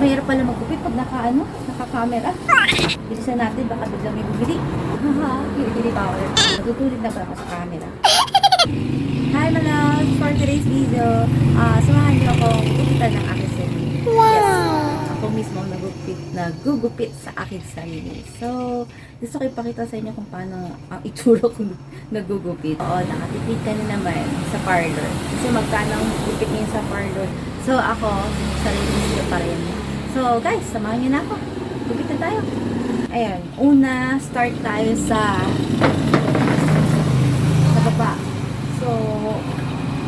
Mahirap pala magkupit pag naka-camera. Bilisan natin, baka biglang may bumili. Haha, bili power. Natutulid na pala ako sa camera. Hi my loves! For today's video, samahan niyo akong gupitan ng aking sarili. Yes, ako mismo ang nagugupit sa aking sarili. So, gusto ko ipakita sa inyo kung paano ang itsura ko nagugupit. Oo, nakatipid ka na naman sa parlor. Kasi magkano ang gupit niyo sa parlor. So, ako, sarili ko pa rin. So, guys, samahan niyo na ako. Gupit na tayo. Ayan, una, start tayo sa baba. So,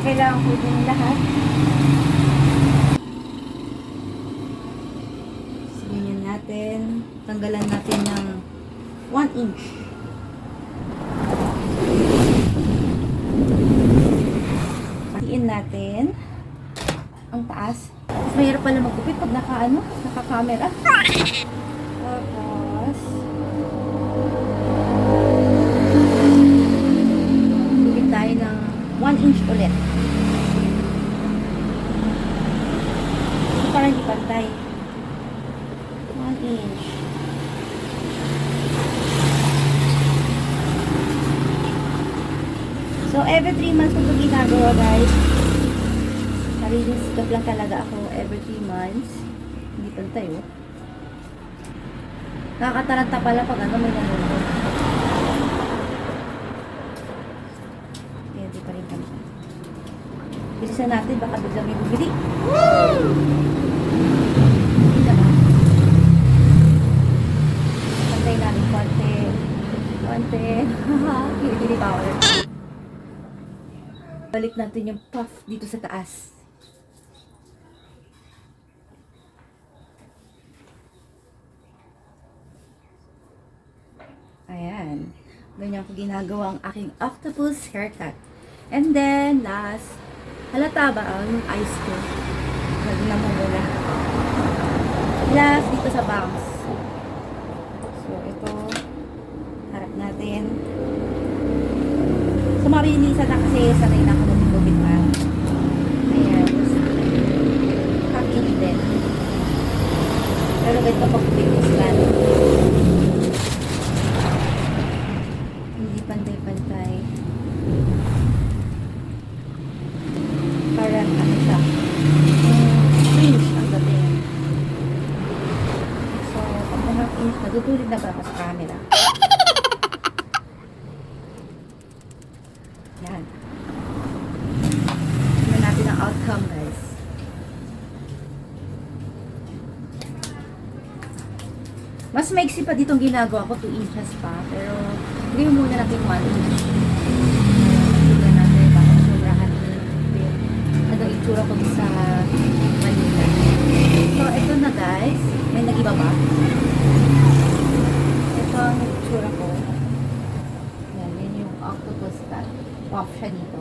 kailangan ko din lahat. So, ganyan natin. Tanggalan natin ng 1 inch. Patiin natin ang taas. Mas mahirap pala magkupit pag naka-camera. Tapos, gupit tayo ng 1 inch ulit. So, parang hindi pantay. 1 inch. So, every 3 months ko ito ginagawa, guys. Sariling sikap lang talaga ako every 3 months. Hindi pantay, oh. Nakakataranta pala pag may nanonood. Kaya di pa rin kami. Bilisan natin, baka biglang may bumili. Pantay namin konti. Konti. Bili power. Balik natin yung puff dito sa taas. Ayan. Ganyan ko ginagawa ang aking octopus haircut. And then, last, halata ba ang eyes ko? Naglamumula. Last, dito sa bangs. So, ito, harap natin. So, marinisan na kasi sanay na ako nagtubig pa. Ayan. Half inch din. Pero ganito pag-focus lang. Pantay-pantay. Parang ano siya. Fringe ang dating. So, pag mga fringe, natutulid na ba ako sa camera? Yan. Tignan natin ang outcome, guys. Mas maiksi pa ditong ginagawa ko, 2 inches pa. Pero, hindi muna natin 1 inch. Tignan natin, bakit sobrahan ano itsura ko sa Manila. So, ito na guys. May nag-iba ba? Ito ang itsura ko. Yan yung octopus cut. Puff siya dito.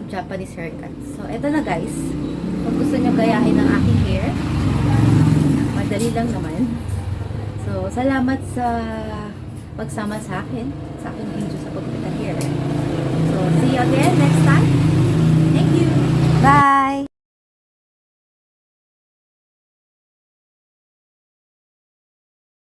Japanese haircut. So, ito na guys. Kung gusto nyo gayahin ang aking hair, madali lang naman. So, salamat sa pagsama sa akin, sa aking video sa pagpita here. So, see you again next time. Thank you. Bye!